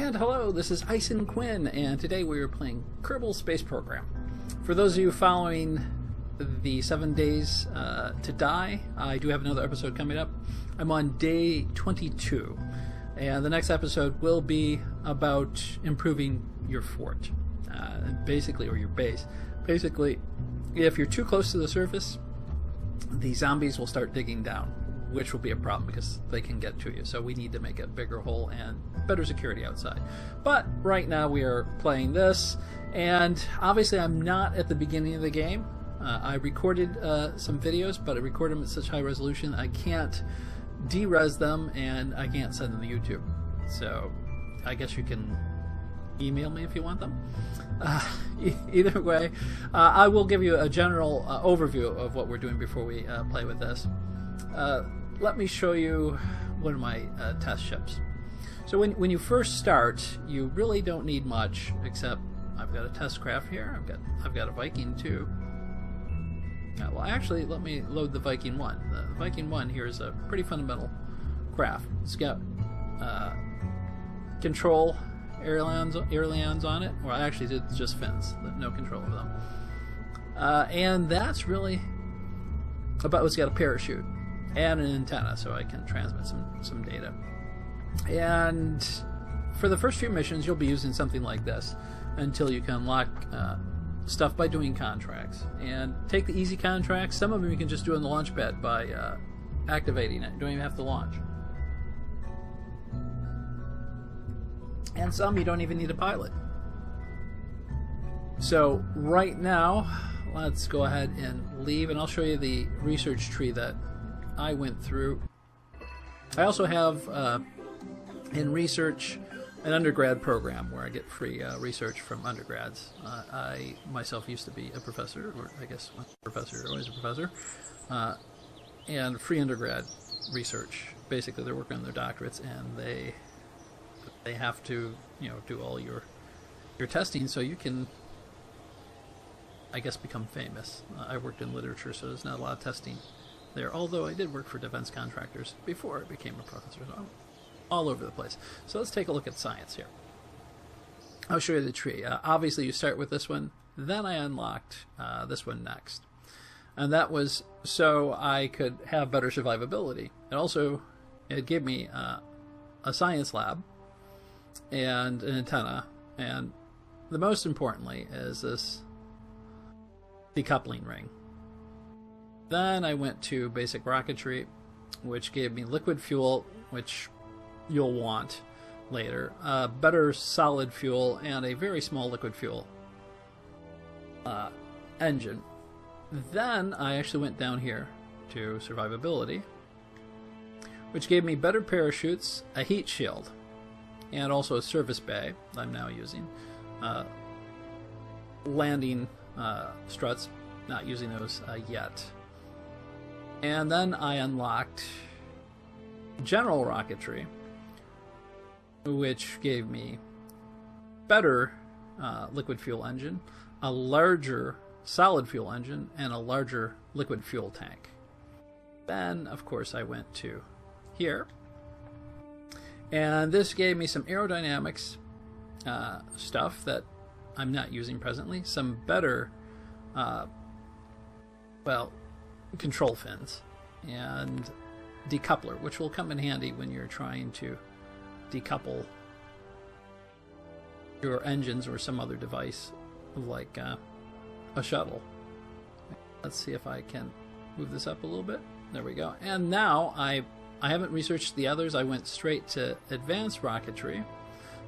And hello, this is Ison Quinn, and today we are playing Kerbal Space Program. For those of you following the 7 Days to Die, I do have another episode coming up. I'm on day 22, and the next episode will be about improving your fort, basically, or your base. Basically, if you're too close to the surface, the zombies will start digging down, which will be a problem because they can get to you. So we need to make a bigger hole and better security outside. But right now we are playing this, and obviously I'm not at the beginning of the game. I recorded some videos, but I recorded them at such high resolution I can't de-res them, and I can't send them to YouTube. So I guess you can email me if you want them. Either way, I will give you a general overview of what we're doing before we play with this. Let me show you one of my test ships. So when you first start, you really don't need much, except I've got a test craft here. I've got a Viking too. Well, actually, let me load the Viking 1. The Viking 1 here is a pretty fundamental craft. It's got control airlands on it. Well, actually, it's just fins, no control of them. And that's really about. It's got a parachute and an antenna, so I can transmit some data. And for the first few missions, you'll be using something like this until you can unlock stuff by doing contracts. And take the easy contracts. Some of them you can just do on the launch pad by activating it. You don't even have to launch. And some you don't even need a pilot. So right now, let's go ahead and leave, and I'll show you the research tree that I went through. I also have in research an undergrad program where I get free research from undergrads. I myself used to be a professor, or I guess a professor, always a professor, and free undergrad research. Basically, they're working on their doctorates, and they have to, do all your testing so you can, I guess, become famous. I worked in literature, so there's not a lot of testing there, although I did work for defense contractors before I became a professor. So I'm all over the place. So let's take a look at science here. I'll show you the tree. Obviously, you start with this one. Then I unlocked this one next. And that was so I could have better survivability. And also, it gave me a science lab and an antenna. And the most importantly is this decoupling ring. Then I went to basic rocketry, which gave me liquid fuel, which you'll want later, better solid fuel, and a very small liquid fuel engine. Then I actually went down here to survivability, which gave me better parachutes, a heat shield, and also a service bay I'm now using. Landing struts, not using those yet. And then I unlocked general rocketry, which gave me better liquid fuel engine, a larger solid fuel engine, and a larger liquid fuel tank. Then, of course, I went to here, and this gave me some aerodynamics stuff that I'm not using presently, some better control fins, and decoupler, which will come in handy when you're trying to decouple your engines or some other device like a shuttle. Let's see if I can move this up a little bit. There we go. And now I haven't researched the others. I went straight to advanced rocketry.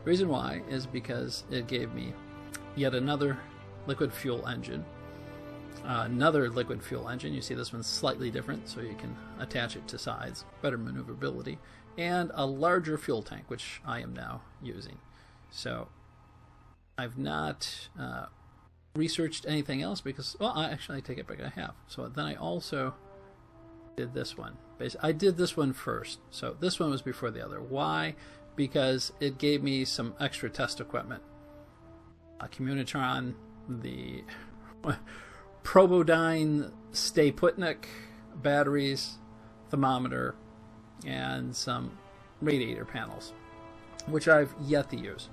The reason why is because it gave me yet another liquid fuel engine. Another liquid fuel engine. You see this one's slightly different, so you can attach it to sides. Better maneuverability. And a larger fuel tank, which I am now using. So I've not researched anything else because, well, I take it back, I have. So then I also did this one. I did this one first. So this one was before the other. Why? Because it gave me some extra test equipment. A Communitron, the Probodyne Stay Putnik batteries, thermometer, and some radiator panels. which I've yet to use.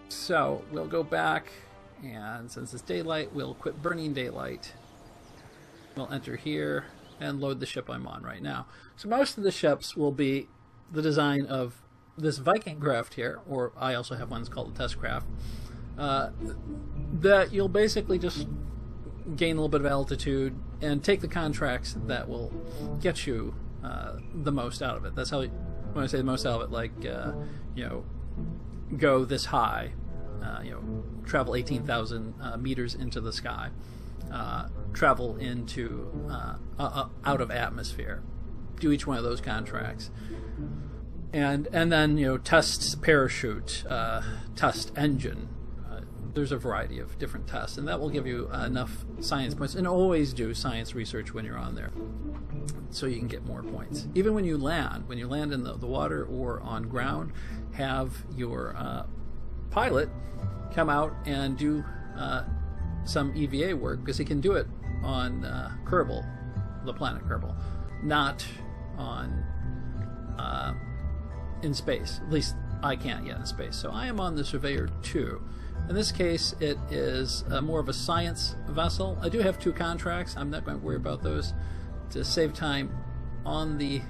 So we'll go back, and since it's daylight, we'll quit burning daylight. We'll enter here and load the ship I'm on right now. So most of the ships will be the design of this Viking craft here, or I also have ones called the test craft, that you'll basically just gain a little bit of altitude and take the contracts that will get you the most out of it. That's how, when I say the most out of it, like, you know, go this high, you know, travel 18,000 meters into the sky, travel into out of atmosphere, do each one of those contracts, and then, you know, test parachute, test engine. There's a variety of different tests, and that will give you enough science points. And always do science research when you're on there, so you can get more points. Even when you land in the water or on ground, have your pilot come out and do some EVA work, because he can do it on Kerbal, the planet Kerbal, not on in space. At least I can't yet in space. So I am on the Surveyor 2. In this case, it is more of a science vessel. I do have 2 contracts. I'm not going to worry about those to save time on the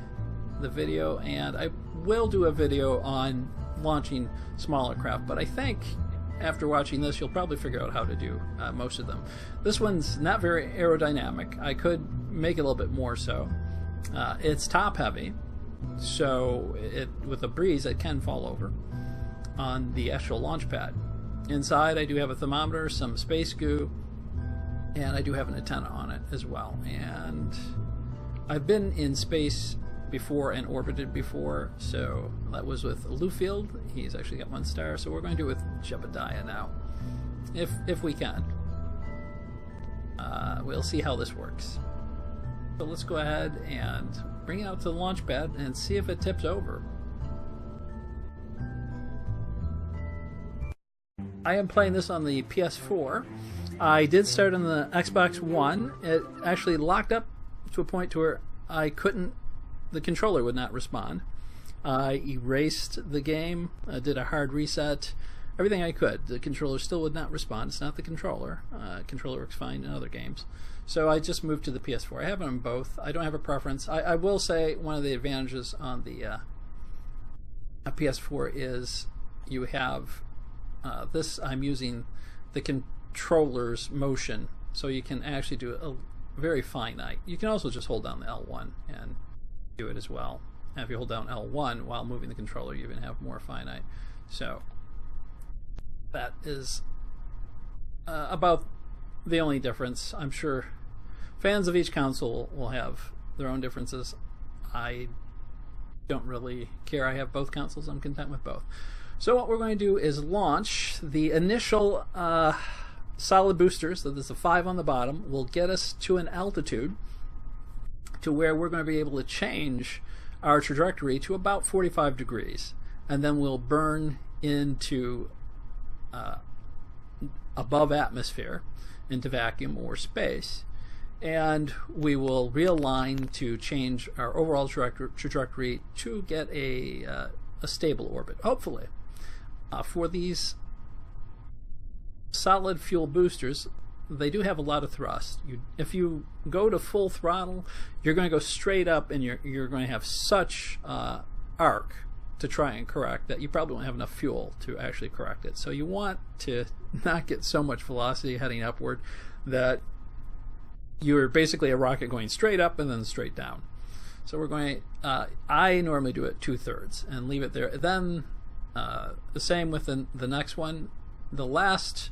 video, and I will do a video on launching smaller craft, but I think after watching this you'll probably figure out how to do most of them. This one's not very aerodynamic. I could make it a little bit more so. It's top heavy, so with a breeze it can fall over on the actual launch pad. Inside I do have a thermometer, some space goo, and I do have an antenna on it as well. And I've been in space before and orbited before, so that was with Lufield. He's actually got 1 star, so we're going to do it with Jebediah now, if we can. We'll see how this works. So let's go ahead and bring it out to the launch pad and see if it tips over. I am playing this on the PS4. I did start on the Xbox One. It actually locked up to a point to where I couldn't, the controller would not respond. I erased the game, did a hard reset, everything I could. The controller still would not respond. It's not the controller. Controller works fine in other games. So I just moved to the PS4. I have them both. I don't have a preference. I will say one of the advantages on the PS4 is you have this, I'm using the controller's motion, so you can actually do a very finite. You can also just hold down the L1 and do it as well. And if you hold down L1 while moving the controller, you can have more finite. So that is about the only difference. I'm sure fans of each console will have their own differences. I don't really care. I have both consoles. I'm content with both. So what we're going to do is launch the initial solid boosters. So there's a 5 on the bottom. Will get us to an altitude to where we're going to be able to change our trajectory to about 45 degrees. And then we'll burn into above atmosphere, into vacuum or space. And we will realign to change our overall trajectory to get a stable orbit, hopefully. For these solid fuel boosters, they do have a lot of thrust. If you go to full throttle, you're going to go straight up, and you're going to have such arc to try and correct that you probably won't have enough fuel to actually correct it. So you want to not get so much velocity heading upward that you're basically a rocket going straight up and then straight down. So we're going, I normally do it 2/3 and leave it there. Then the same with the next one. The last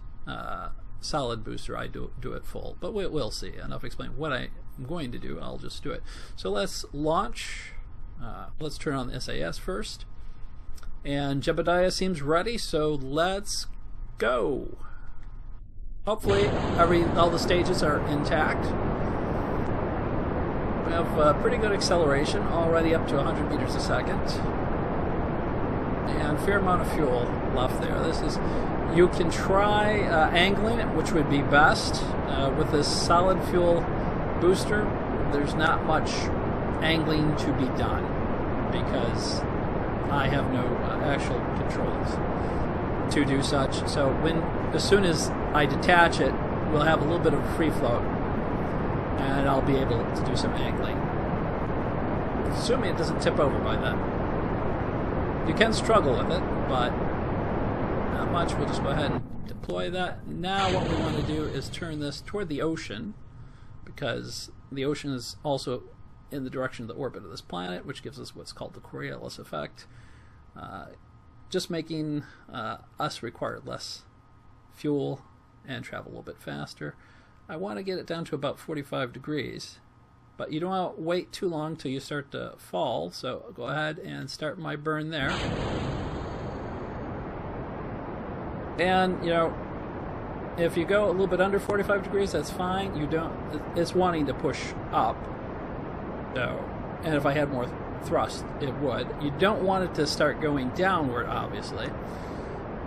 solid booster, I do it full, but we'll see. Enough explain what I'm going to do. I'll just do it. So let's launch. Let's turn on the SAS first. And Jebediah seems ready, so let's go. Hopefully all the stages are intact. We have pretty good acceleration, already up to 100 meters a second. And fair amount of fuel left there. You can try angling it, which would be best. With this solid fuel booster, there's not much angling to be done because I have no actual controls to do such. So as soon as I detach it, we'll have a little bit of a free float, and I'll be able to do some angling. Assuming it doesn't tip over by then. You can struggle with it, but not much. We'll just go ahead and deploy that. Now what we want to do is turn this toward the ocean, because the ocean is also in the direction of the orbit of this planet, which gives us what's called the Coriolis effect, just making us require less fuel and travel a little bit faster. I want to get it down to about 45 degrees, but you don't want to wait too long till you start to fall, so I'll go ahead and start my burn there. And, you know, if you go a little bit under 45 degrees, that's fine. You don't, it's wanting to push up. So, and if I had more thrust, it would. You don't want it to start going downward, obviously.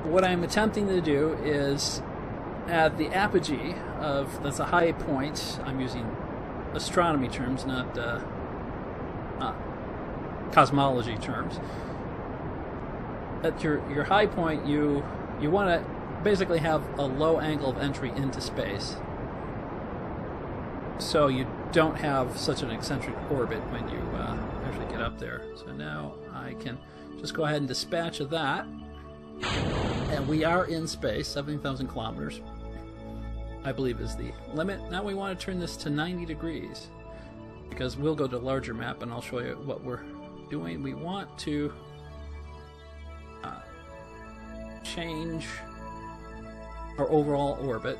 What I'm attempting to do is, at the apogee of, that's a high point, I'm using astronomy terms, not cosmology terms. At your high point, you want to basically have a low angle of entry into space, so you don't have such an eccentric orbit when you actually get up there. So now I can just go ahead and dispatch of that, and we are in space. 70,000 kilometers, I believe, is the limit. Now we want to turn this to 90 degrees, because we'll go to a larger map and I'll show you what we're doing. We want to change our overall orbit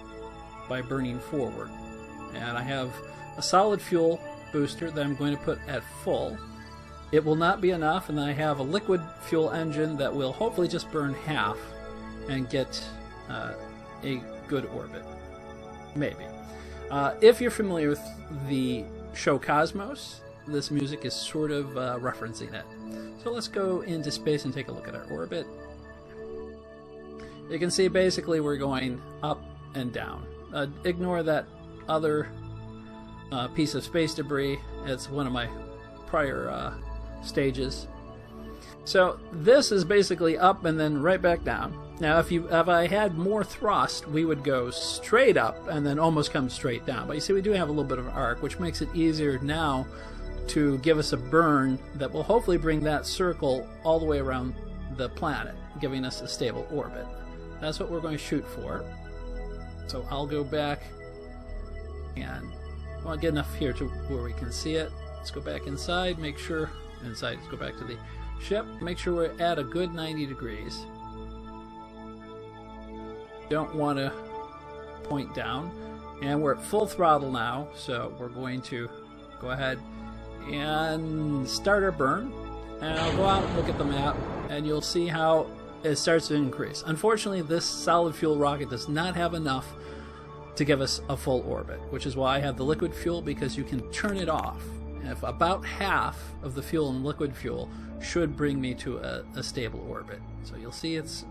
by burning forward. And I have a solid fuel booster that I'm going to put at full. It will not be enough, and then I have a liquid fuel engine that will hopefully just burn half and get a good orbit. Maybe. If you're familiar with the show Cosmos, this music is sort of referencing it. So let's go into space and take a look at our orbit. You can see basically we're going up and down. Ignore that other piece of space debris. It's one of my prior stages. So this is basically up and then right back down. Now if I had more thrust, we would go straight up and then almost come straight down. But you see, we do have a little bit of an arc, which makes it easier now to give us a burn that will hopefully bring that circle all the way around the planet, giving us a stable orbit. That's what we're going to shoot for. So I'll go back, and I want to get enough here to where we can see it. Let's go back inside, make sure, inside, let's go back to the ship, make sure we're at a good 90 degrees. Don't want to point down. And we're at full throttle now, so we're going to go ahead and start our burn. And I'll go out and look at the map, and you'll see how it starts to increase. Unfortunately, this solid fuel rocket does not have enough to give us a full orbit, which is why I have the liquid fuel, because you can turn it off. And if about half of the fuel in liquid fuel should bring me to a stable orbit. So you'll see it's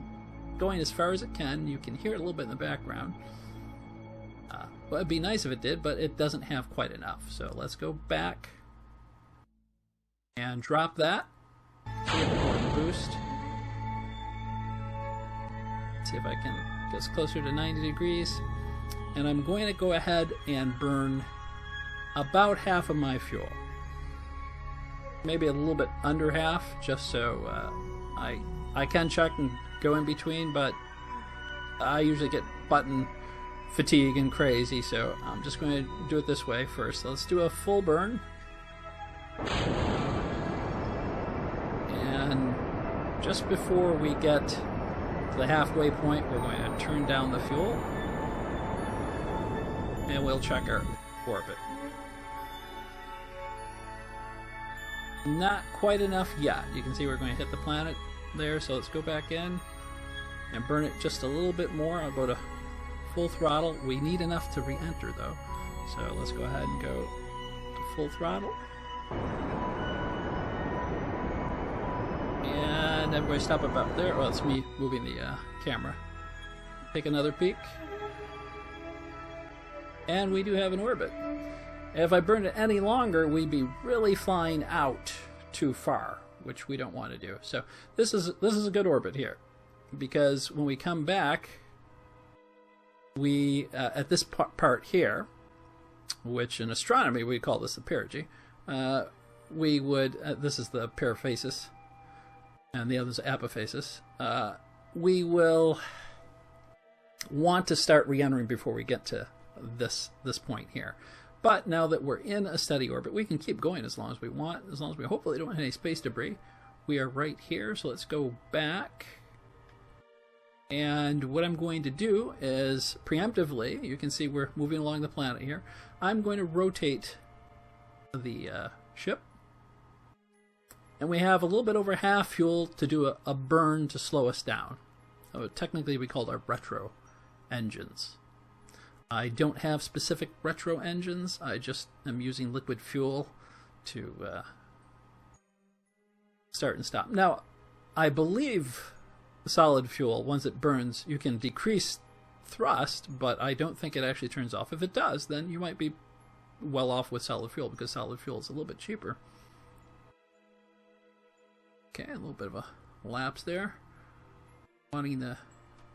going as far as it can. You can hear it a little bit in the background. Well, it'd be nice if it did, but it doesn't have quite enough. So let's go back and drop that. See if we can boost. See if I can get us closer to 90 degrees. And I'm going to go ahead and burn about half of my fuel. Maybe a little bit under half, just so I can check and go in between, but I usually get button fatigue and crazy, so I'm just going to do it this way first. So let's do a full burn. And just before we get to the halfway point, we're going to turn down the fuel, and we'll check our orbit. Not quite enough yet. You can see we're going to hit the planet there, so let's go back in and burn it just a little bit more. I'll go to full throttle. We need enough to re-enter though, so let's go ahead and go to full throttle. And everybody stop about there. Oh, it's me moving the camera. Take another peek. And we do have an orbit. If I burned it any longer, we'd be really flying out too far, which we don't want to do. So this is a good orbit here, because when we come back, we at this part here, which in astronomy we call this the perigee, we would this is the periphasis, and the other is apophasis. We will want to start re-entering before we get to this point here. But now that we're in a steady orbit, we can keep going as long as we want, as long as we hopefully don't have any space debris. We are right here, so let's go back. And what I'm going to do is preemptively, you can see we're moving along the planet here, I'm going to rotate the ship. And we have a little bit over half fuel to do a burn to slow us down. Technically we call our retro engines. I don't have specific retro engines, I just am using liquid fuel to start and stop. Now, I believe solid fuel, once it burns, you can decrease thrust, but I don't think it actually turns off. If it does, then you might be well off with solid fuel, because solid fuel is a little bit cheaper. Okay, a little bit of a lapse there. Wanting to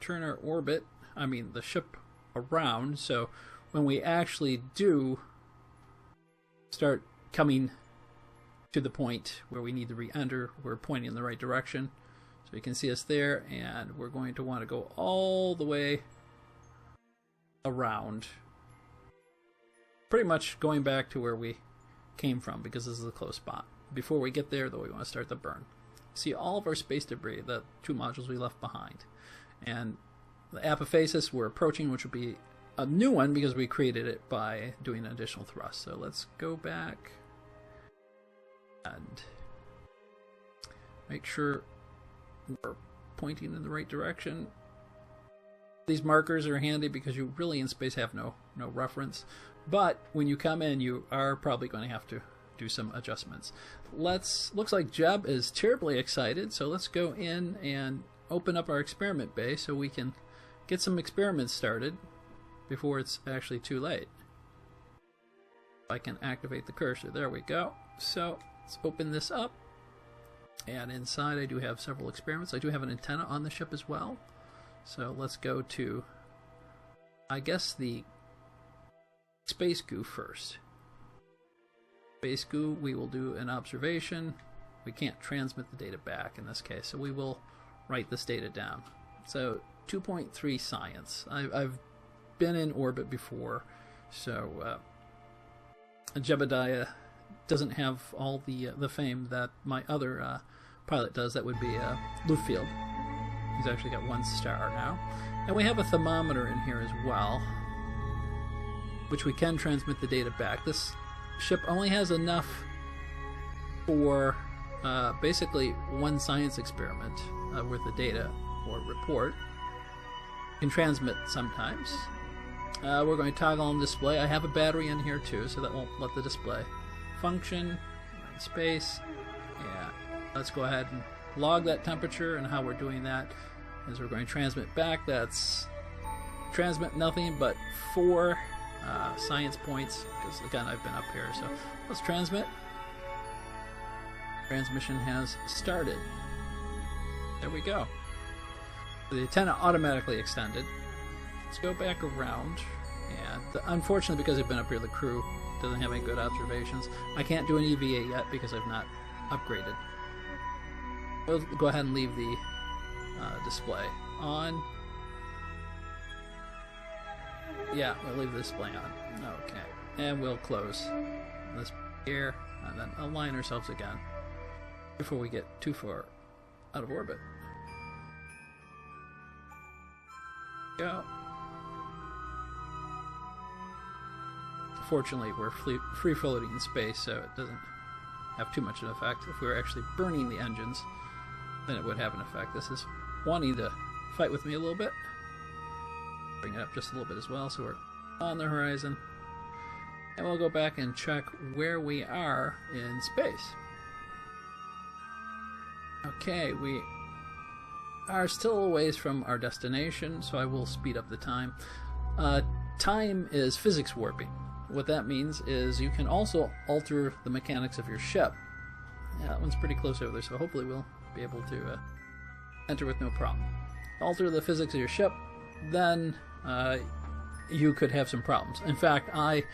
turn our orbit, the ship around, so when we actually do start coming to the point where we need to re-enter, we're pointing in the right direction. So you can see us there, and we're going to want to go all the way around, pretty much going back to where we came from, because this is a close spot. Before we get there, though, we want to start the burn. See all of our space debris, the 2 modules we left behind. And the apophasis we're approaching, which will be a new one because we created it by doing an additional thrust. So let's go back and make sure we're pointing in the right direction. These markers are handy because you really in space have no reference. But when you come in, you are probably going to have to do some adjustments. Looks like Jeb is terribly excited, so let's go in and open up our experiment bay so we can get some experiments started before it's actually too late. I can activate the cursor. There we go. So let's open this up, and inside I do have several experiments. I do have an antenna on the ship as well. So let's go to, I guess, the space goo first. Space goo, we will do an observation. We can't transmit the data back in this case, so we will write this data down. So 2.3 science. I've been in orbit before, so Jebediah doesn't have all the fame that my other pilot does. That would be Luffield. He's actually got 1 star now. And we have a thermometer in here as well, which we can transmit the data back. This ship only has enough for basically 1 science experiment worth of data or report. You can transmit sometimes. We're going to toggle on display. I have a battery in here too, so that won't let the display function. We're in space. Yeah, let's go ahead and log that temperature and how we're doing that. As we're going to transmit back, that's transmit nothing but 4 science points, because again I've been up here. So let's transmit. Transmission has started. There we go. The antenna automatically extended. Let's go back around, and unfortunately, because I've been up here, the crew doesn't have any good observations. I can't do an EVA yet because I've not upgraded. We'll go ahead and leave the display on. Yeah, we'll leave the display on. Okay, and we'll close this here, and then align ourselves again before we get too far out of orbit. Go. Fortunately, we're free floating in space, so it doesn't have too much of an effect. If we were actually burning the engines, then it would have an effect. This is wanting to fight with me a little bit. Bring it up just a little bit as well, so we're on the horizon. And we'll go back and check where we are in space. Okay, we are still a ways from our destination, so I will speed up the time. Time is physics warping. What that means is you can also alter the mechanics of your ship. Yeah, that one's pretty close over there, so hopefully we'll be able to enter with no problem. Alter the physics of your ship, then you could have some problems. In fact, I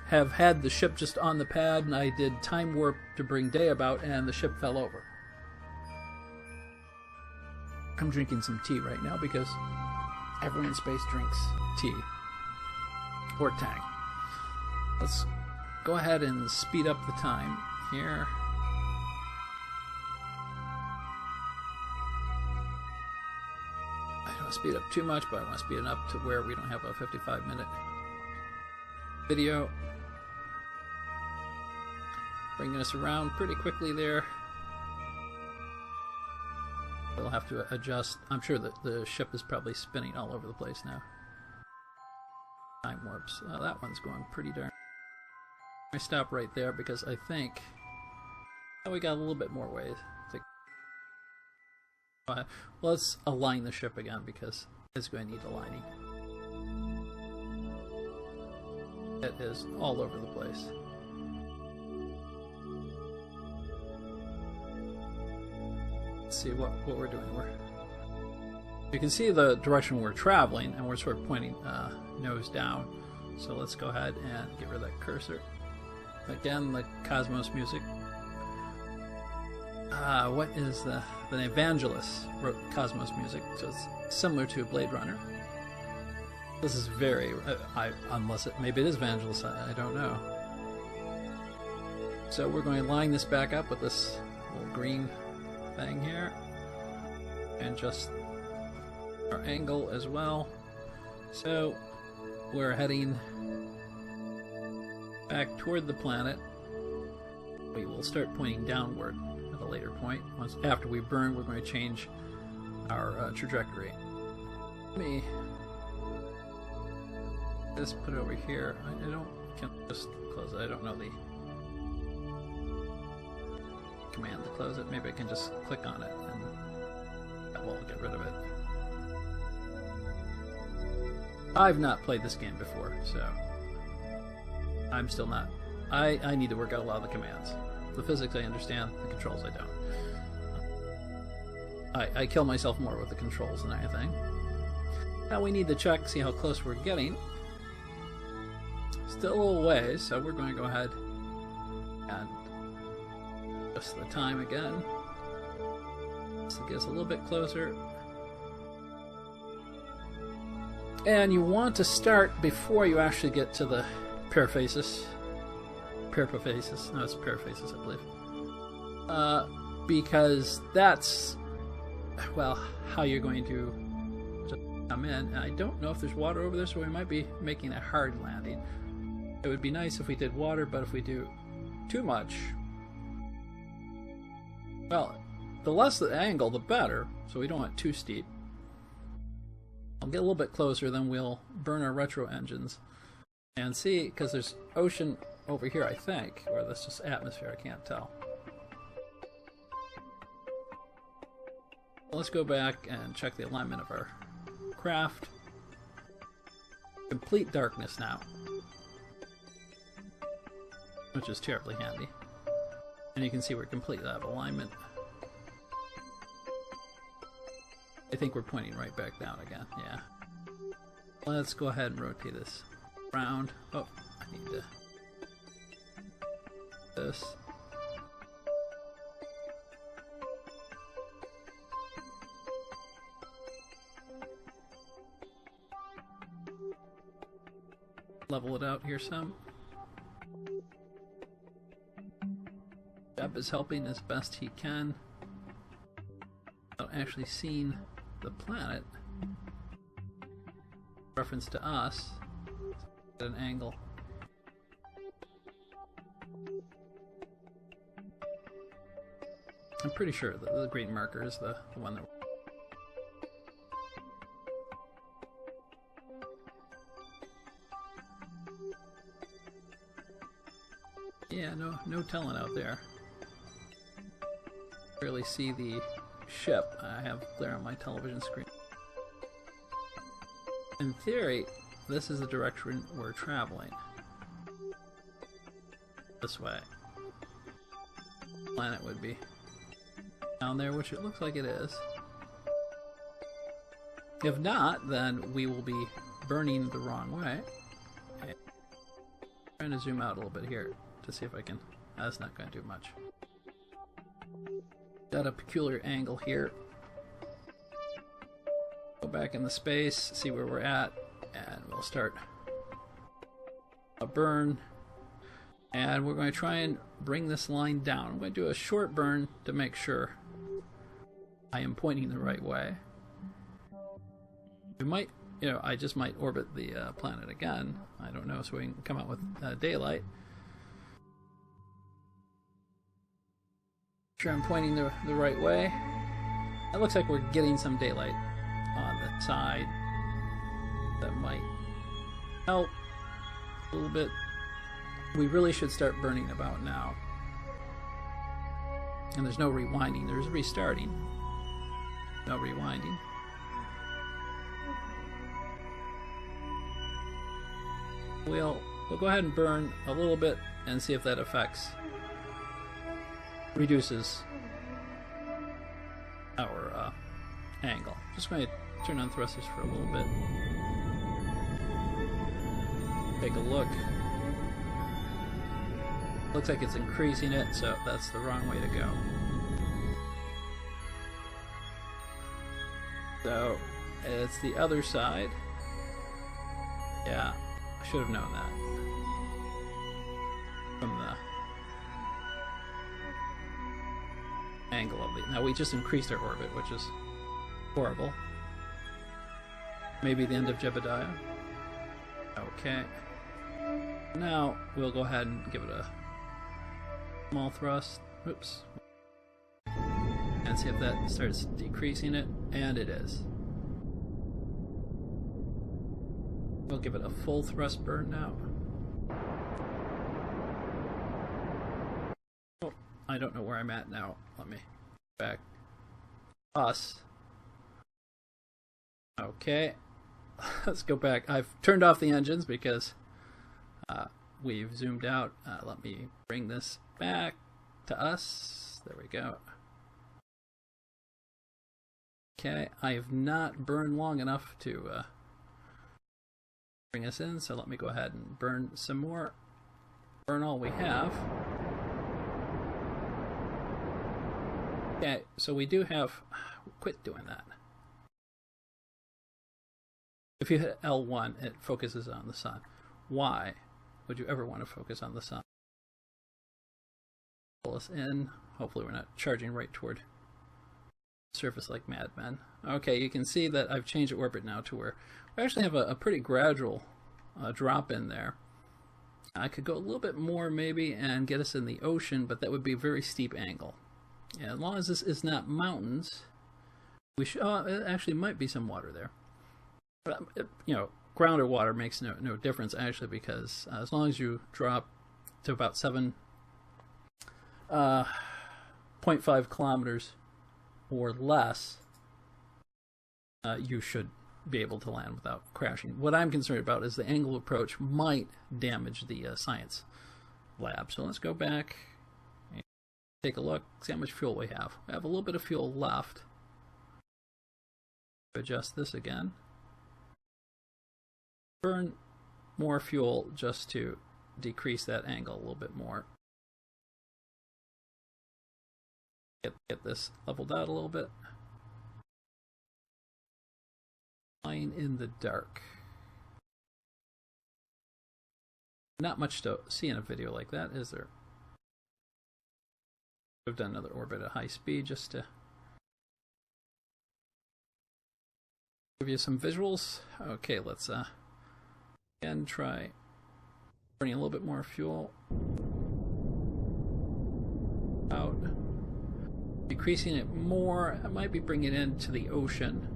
have had the ship just on the pad, and I did time warp to bring day about, and the ship fell over. I'm drinking some tea right now because everyone in space drinks tea or tang. Let's go ahead and speed up the time here. I don't want to speed up too much, but I want to speed it up to where we don't have a 55-minute video. Bringing us around pretty quickly there. We'll have to adjust. I'm sure that the ship is probably spinning all over the place now. Time warps. That one's going pretty darn. I stop right there because I think we got a little bit more ways to. Let's align the ship again because it's going to need aligning. It is all over the place. Let's see what we're doing. You can see the direction we're traveling, and we're sort of pointing nose down. So let's go ahead and get rid of that cursor. Again, the Cosmos music. What is the Evangelist wrote Cosmos music, so it's similar to Blade Runner. This is very, unless maybe it is Evangelist, I don't know. So we're going to line this back up with this little green thing here, and just our angle as well. So we're heading back toward the planet. We will start pointing downward at a later point. Once after we burn, we're going to change our trajectory. Let me just put it over here. I don't can just close it. I don't know the command to close it. Maybe I can just click on it and that will get rid of it. I've not played this game before, so I'm still not. I need to work out a lot of the commands. The physics I understand, the controls I don't. I kill myself more with the controls than anything. Now we need to check, see how close we're getting. Still a little ways, so we're going to go ahead and adjust the time again. So it gets a little bit closer. And you want to start before you actually get to the periphasis. Periphasis. No, it's periphasis, I believe. Because that's, well, how you're going to come in. And I don't know if there's water over there, so we might be making a hard landing. It would be nice if we did water, but if we do too much, well, the less the angle, the better. So we don't want too steep. I'll get a little bit closer, then we'll burn our retro engines and see, because there's ocean over here, I think, or that's just atmosphere, I can't tell. Let's go back and check the alignment of our craft. Complete darkness now, which is terribly handy. And you can see we're completely out of alignment. I think we're pointing right back down again, yeah. Let's go ahead and rotate this around. Oh, I need to... this. Level it out here some. Jeb is helping as best he can. Without actually seeing the planet. Reference to us at an angle. I'm pretty sure that the green marker is the one that. Yeah, no telling out there. Barely see the ship. I have glare on my television screen. In theory, this is the direction we're traveling. This way. planet would be down there, which it looks like it is. If not, then we will be burning the wrong way. Okay. Trying to zoom out a little bit here to see if I can. That's not going to do much. Got a peculiar angle here. Go back in the space, see where we're at, and we'll start a burn. And we're going to try and bring this line down. I'm going to do a short burn to make sure I am pointing the right way. We might, you know, I just might orbit the planet again. I don't know, so we can come out with daylight. Sure I'm pointing the right way. It looks like we're getting some daylight on the side. That might help a little bit. We really should start burning about now. And there's no rewinding, there's restarting. No rewinding. We'll go ahead and burn a little bit and see if that reduces our angle. Just going to turn on thrusters for a little bit. Take a look. Looks like it's increasing it, so that's the wrong way to go. So, it's the other side. Yeah, I should have known that. From the angle of the... Now, we just increased our orbit, which is horrible. Maybe the end of Jebediah. Okay. Now, we'll go ahead and give it a small thrust. Oops. And see if that starts decreasing it. And it is. We'll give it a full thrust burn now. Oh, I don't know where I'm at now. Let me back. Us. Okay. Let's go back. I've turned off the engines because we've zoomed out. Let me bring this back to us. There we go. Okay, I have not burned long enough to bring us in, so let me go ahead and burn some more. Burn all we have. Okay, so we do have... Quit doing that. If you hit L1, it focuses on the sun. Why would you ever want to focus on the sun? Pull us in. Hopefully we're not charging right toward the surface like madmen. Okay, you can see that I've changed the orbit now to where we actually have a pretty gradual drop in there. I could go a little bit more maybe and get us in the ocean, but that would be a very steep angle. And as long as this is not mountains, we should... Oh, it actually might be some water there. But, you know, ground or water makes no difference actually, because as long as you drop to about 7.5 kilometers or less, you should be able to land without crashing. What I'm concerned about is the angle approach might damage the science lab. So let's go back and take a look, see how much fuel we have. We have a little bit of fuel left. Adjust this again. Burn more fuel just to decrease that angle a little bit more. Get this leveled out a little bit. Flying in the dark. Not much to see in a video like that, is there? I've done another orbit at high speed just to give you some visuals. Okay, let's again try burning a little bit more fuel out. Decreasing it more, I might be bringing it into the ocean.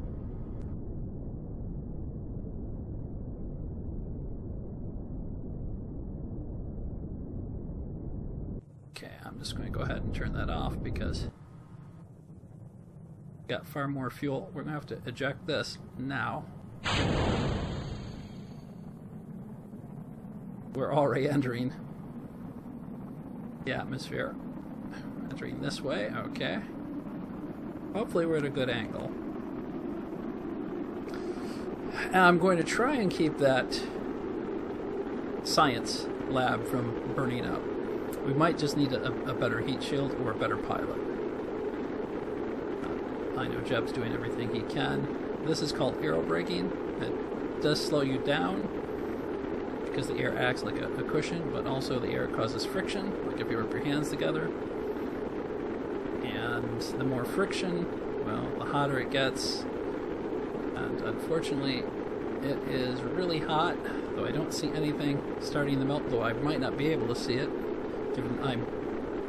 Okay, I'm just going to go ahead and turn that off because we've got far more fuel. We're going to have to eject this now. We're already entering the atmosphere. Entering this way, okay. Hopefully we're at a good angle. And I'm going to try and keep that science lab from burning up. We might just need a better heat shield or a better pilot. I know Jeb's doing everything he can. This is called aerobraking. It does slow you down because the air acts like a cushion, but also the air causes friction, like if you rub your hands together. And the more friction, well, the hotter it gets. And unfortunately, it is really hot, though I don't see anything starting to melt, though I might not be able to see it, given I'm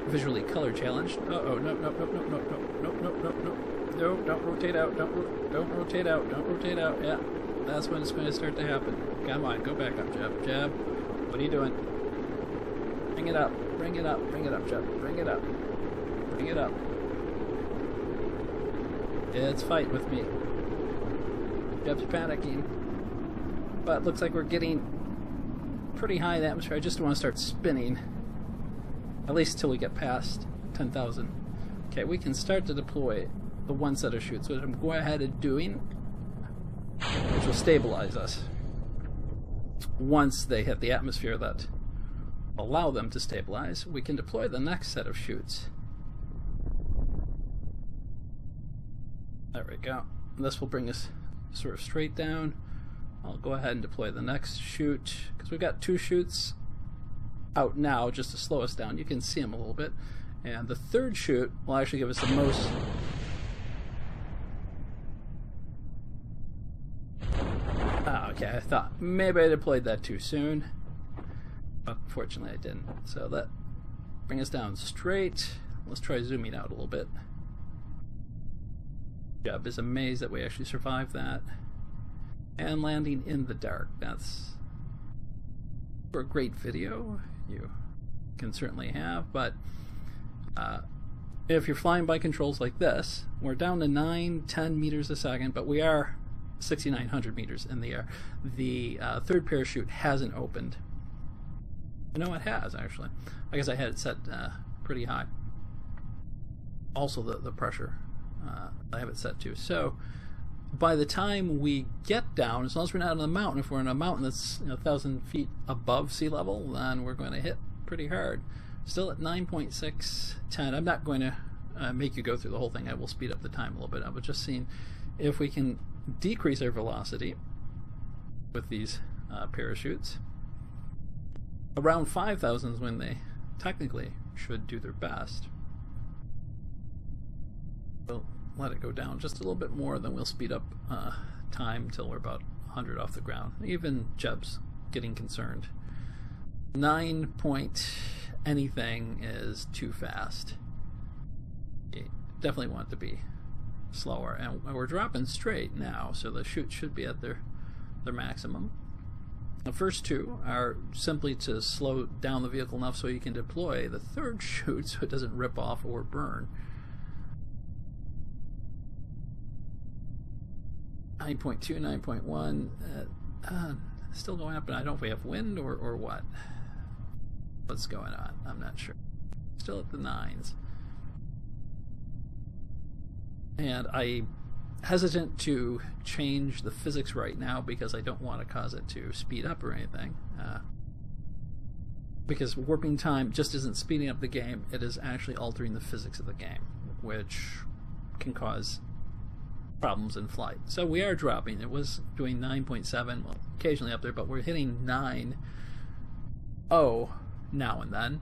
visually color challenged. Uh-oh, no, no, no, no, no, no, no, no, no, no. No, don't rotate out, don't rotate out, don't rotate out. Yeah, that's when it's going to start to happen. Come on, go back up, Jeb. Jeb, what are you doing? Bring it up, bring it up, bring it up, Jeb. Bring it up, bring it up. It's fight with me. Jeb's panicking. But looks like we're getting pretty high in the atmosphere. I just want to start spinning. At least till we get past 10,000. Okay, we can start to deploy the one set of chutes, which I'm going ahead and doing, which will stabilize us once they hit the atmosphere that allow them to stabilize. We can deploy the next set of chutes. There we go. This will bring us sort of straight down. I'll go ahead and deploy the next chute because we've got 2 chutes out now just to slow us down. You can see them a little bit, and the third chute will actually give us the most. Okay, I thought maybe I deployed that too soon. Unfortunately, I didn't. So that brings us down straight. Let's try zooming out a little bit. Jeb is amazed that we actually survived that. And landing in the dark. That's for a great video. You can certainly have, but if you're flying by controls like this, we're down to 9-10 meters a second, but we are 6,900 meters in the air. The third parachute hasn't opened. No, it has actually. I guess I had it set pretty high. Also the pressure I have it set to. So by the time we get down, as long as we're not on a mountain, if we're on a mountain that's 1,000 feet above sea level, then we're going to hit pretty hard. Still at 9.610. I'm not going to make you go through the whole thing. I will speed up the time a little bit. I was just seeing if we can decrease our velocity with these parachutes. Around 5,000 is when they technically should do their best. We'll let it go down just a little bit more, then we'll speed up time until we're about 100 off the ground. Even Jeb's getting concerned. 9 point anything is too fast. You definitely want it to be slower, and we're dropping straight now, so the chute should be at their maximum. The first 2 are simply to slow down the vehicle enough so you can deploy the third chute so it doesn't rip off or burn. 9.2, 9.1, still going up, and I don't know if we have wind or what. What's going on? I'm not sure. Still at the 9s. And I'm hesitant to change the physics right now because I don't want to cause it to speed up or anything. Because warping time just isn't speeding up the game, it is actually altering the physics of the game, which can cause problems in flight. So we are dropping. It was doing 9.7, well, occasionally up there, but we're hitting 9.0 now and then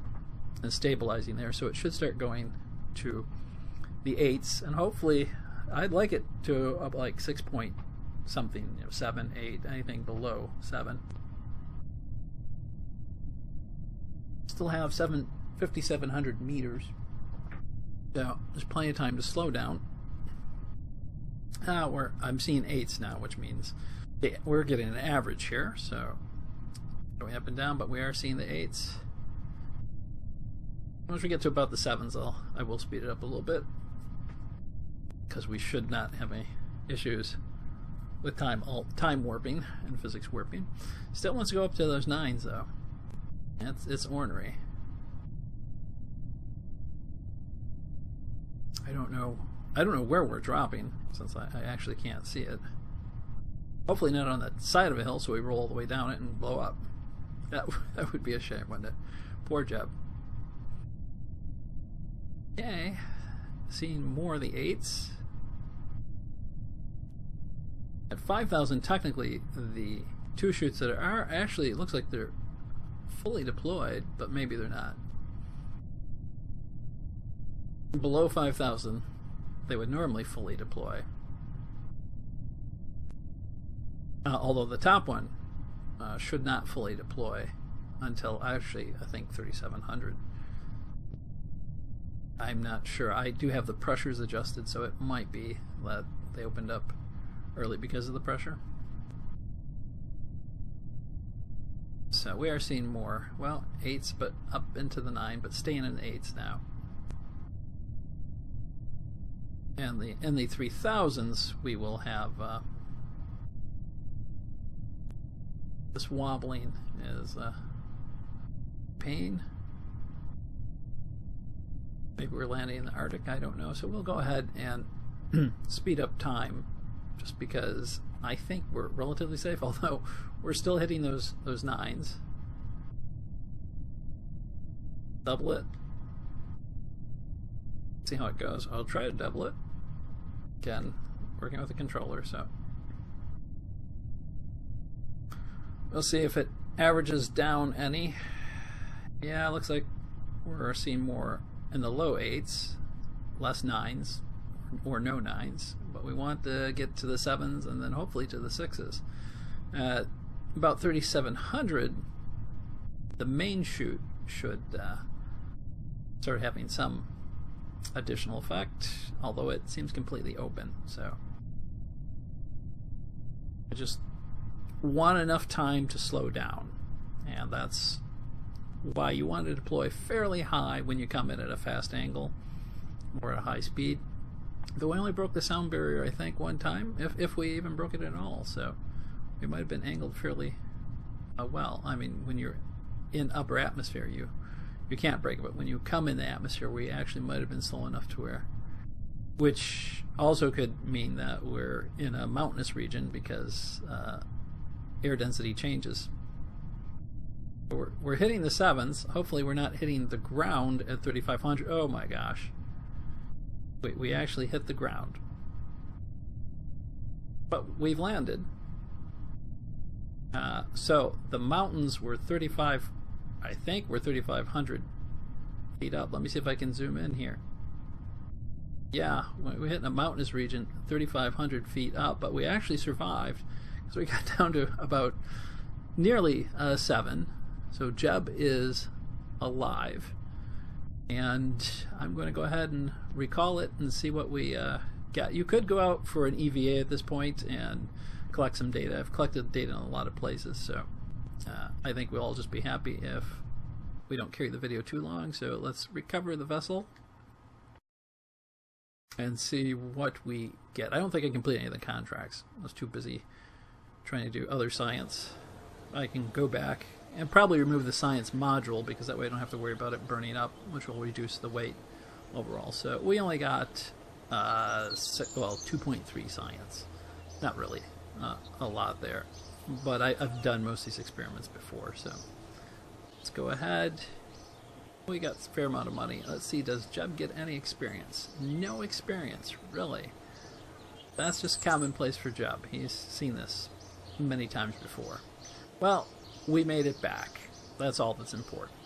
and stabilizing there, so it should start going to the 8s, and hopefully I'd like it to up like 6 point something, 7, 8, anything below 7. Still have 5,700 meters, so there's plenty of time to slow down. I'm seeing 8s now, which means we're getting an average here, so going up and down, but we are seeing the 8s. Once we get to about the 7s, I will speed it up a little bit, because we should not have any issues with time warping and physics warping. Still wants to go up to those 9s though. It's ornery. I don't know where we're dropping, since I actually can't see it. Hopefully not on the side of a hill, so we roll all the way down it and blow up. That would be a shame, wouldn't it? Poor Jeb. Okay, seeing more of the 8s. At 5,000, technically, the 2 shoots that are actually, it looks like they're fully deployed, but maybe they're not. Below 5,000, they would normally fully deploy. Although the top one should not fully deploy until actually, I think, 3,700. I'm not sure. I do have the pressures adjusted, so it might be that they opened up early because of the pressure. So we are seeing more, well, 8s, but up into the 9, but staying in the 8s now. And in the 3,000s, we will have this wobbling is pain. Maybe we're landing in the Arctic, I don't know. So we'll go ahead and speed up time, just because I think we're relatively safe, although we're still hitting those 9s. Double it. See how it goes. I'll try to double it. Again, working with the controller, so we'll see if it averages down any. Yeah, it looks like we're seeing more in the low 8s, less 9s, or no 9s, but we want to get to the 7s and then hopefully to the 6s. At about 3,700, the main shoot should start having some additional effect, although it seems completely open. So I just want enough time to slow down, and that's why you want to deploy fairly high when you come in at a fast angle or at a high speed. Though I only broke the sound barrier, I think, one time, if we even broke it at all, so we might have been angled fairly well. I mean, when you're in upper atmosphere, you can't break it, but when you come in the atmosphere, we actually might have been slow enough to where, which also could mean that we're in a mountainous region because air density changes. We're hitting the 7s. Hopefully we're not hitting the ground at 3,500. Oh my gosh. We actually hit the ground. But we've landed. So the mountains were 35, I think we're 3,500 feet up. Let me see if I can zoom in here. Yeah, we're hitting a mountainous region 3,500 feet up, but we actually survived. So we got down to about nearly 7. So Jeb is alive, and I'm going to go ahead and recall it and see what we get. You could go out for an EVA at this point and collect some data. I've collected data in a lot of places, so I think we'll all just be happy if we don't carry the video too long. So let's recover the vessel and see what we get. I don't think I completed any of the contracts. I was too busy trying to do other science. I can go back and probably remove the science module, because that way I don't have to worry about it burning up, which will reduce the weight overall. So we only got 2.3 science. Not really a lot there, but I've done most of these experiments before, so let's go ahead. We got a fair amount of money. Let's see, does Jeb get any experience? No experience, really. That's just commonplace for Jeb. He's seen this many times before. Well, we made it back. That's all that's important.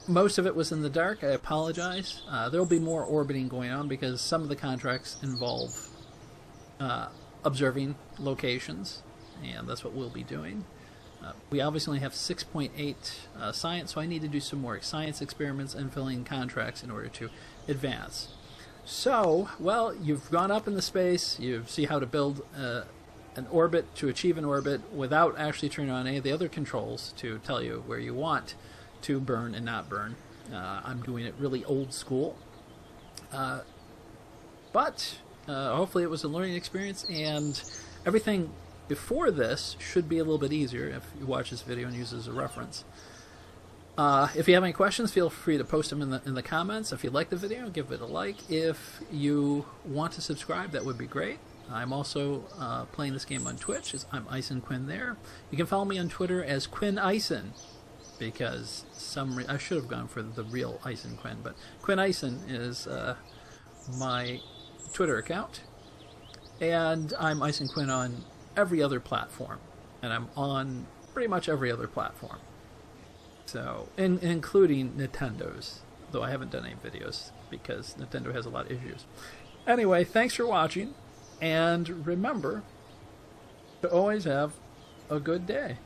Most of it was in the dark. I apologize. There'll be more orbiting going on because some of the contracts involve observing locations, and that's what we'll be doing. We obviously only have 6.8 science, so I need to do some more science experiments and fill in contracts in order to advance. So, well, you've gone up in the space, you see how to build an orbit to achieve an orbit without actually turning on any of the other controls to tell you where you want to burn and not burn. I'm doing it really old school. But hopefully it was a learning experience, and everything before this should be a little bit easier if you watch this video and use it as a reference. If you have any questions, feel free to post them in the comments. If you like the video, give it a like. If you want to subscribe, that would be great. I'm also playing this game on Twitch. I'm Ison Quinn there. You can follow me on Twitter as Quinn Ison, because I should have gone for the real Ison Quinn, but Quinn Ison is my Twitter account. And I'm Ison Quinn on every other platform. And I'm on pretty much every other platform. So, including Nintendo's, though I haven't done any videos because Nintendo has a lot of issues. Anyway, thanks for watching, and remember to always have a good day.